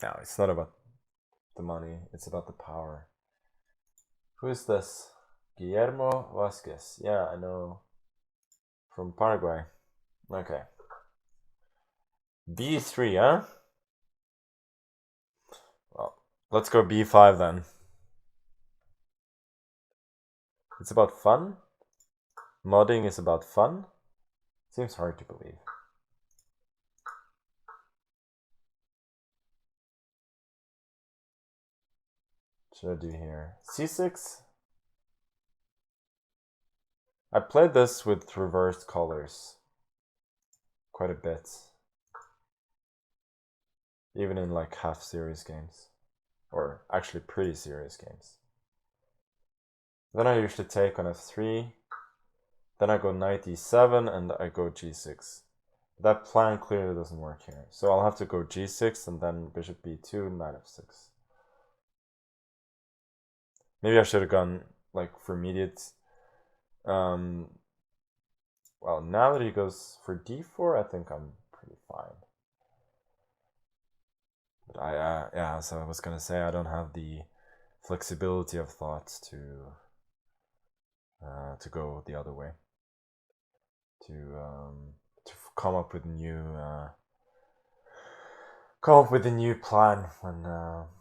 No, it's not about the money, it's about the power. Who is this? Guillermo Vasquez. Yeah, I know. From Paraguay. Okay. B3, huh? Well, let's go B5 then. It's about fun? Modding is about fun? Seems hard to believe. What should I do here? C6? I played this with reversed colors quite a bit. Even in like half serious games. Or actually pretty serious games. Then I usually take on f3. Then I go knight e7 and I go g6. That plan clearly doesn't work here. So I'll have to go g6 and then bishop b2, knight f6. Maybe I should have gone like for immediate. Well, now that he goes for d4, I think I'm pretty fine. But yeah, so I was gonna say I don't have the flexibility of thought to go the other way. To come up with a new plan when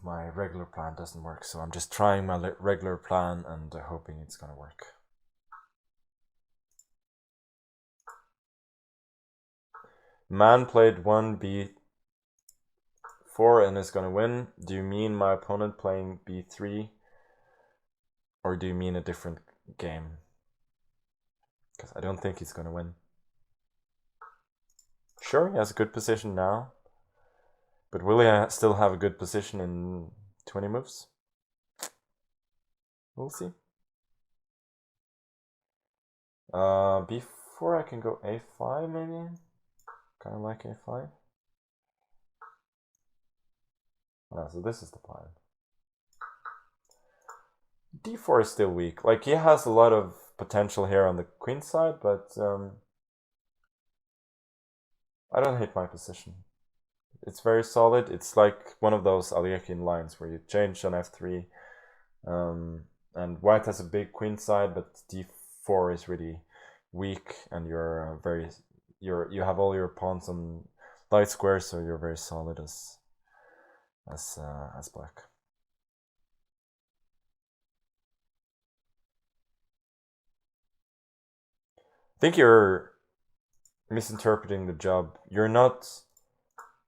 my regular plan doesn't work. So I'm just trying my regular plan and hoping it's gonna work. Man played 1b4 and is gonna win. Do you mean my opponent playing b3, or do you mean a different game? Because I don't think he's gonna win. Sure, he has a good position now, but will he still have a good position in 20 moves? We'll see. Before I can go a5 maybe? Kind of like a5. So this is the plan. d4 is still weak. Like, he has a lot of potential here on the queen side, but I don't hate my position. It's very solid. It's like one of those Alekhine lines where you change on f3, and white has a big queen side, but d4 is really weak, and you have all your pawns on light squares, so you're very solid as black. I think you're misinterpreting the job. You're not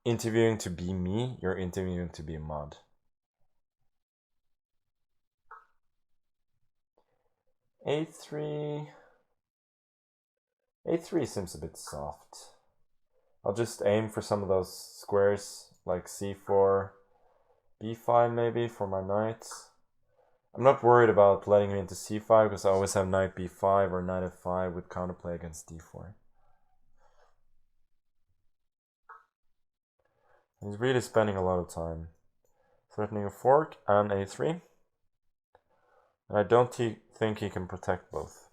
interviewing to be me, you're interviewing to be a mod. a3 seems a bit soft. I'll just aim for some of those squares, like c4, b5 maybe for my knights. I'm not worried about letting him into c5 because I always have knight b5 or knight f5 with counterplay against d4. He's really spending a lot of time threatening a fork and a3. And I don't think he can protect both.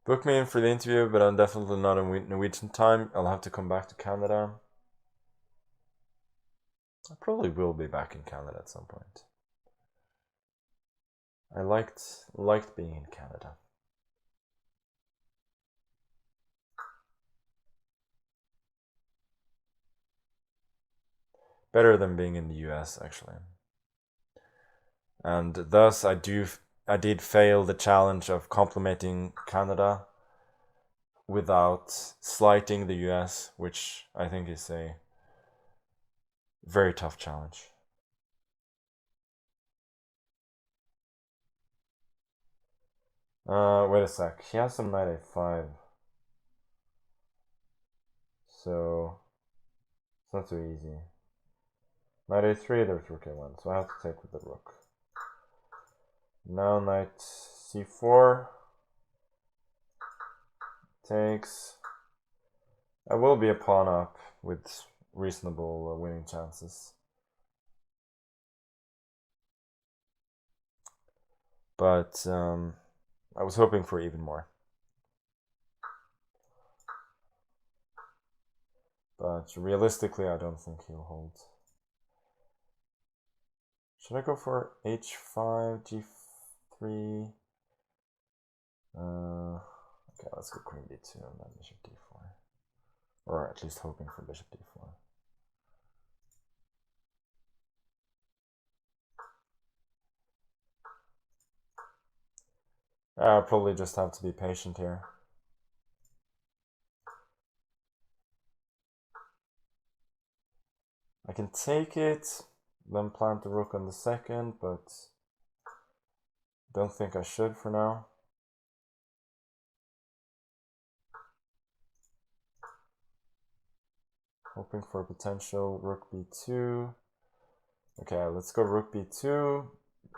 Book me in for the interview, but I'm definitely not in Norwegian time. I'll have to come back to Canada. I probably will be back in Canada at some point. I liked being in Canada. Better than being in the US, actually. And thus I did fail the challenge of complimenting Canada without slighting the US, which I think is a very tough challenge. Wait a sec. He has some knight a5. So it's not so easy. Knight a3, there's rook a1, so I have to take with the rook. Now knight c4 takes. I will be a pawn up with reasonable winning chances. But I was hoping for even more. But realistically, I don't think he'll hold. Should I go for h5, g3? Okay, let's go queen b2 and then bishop d4. Or at least hoping for bishop d4. I'll probably just have to be patient here. I can take it, then plant the rook on the second, but don't think I should for now. Hoping for a potential rook b2. Okay, let's go rook b2,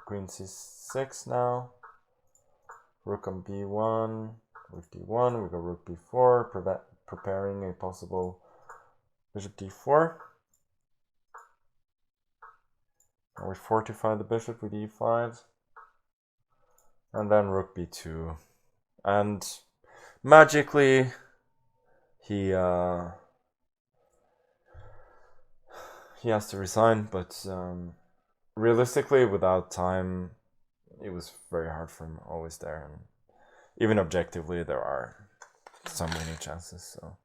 queen c6 now. Rook on b1, rook d1, we go rook b4, preparing a possible bishop d4. And we fortify the bishop with e5. And then rook b2. And magically, he has to resign, but realistically, without time, it was very hard for him, always there. And even objectively, there are some winning chances, so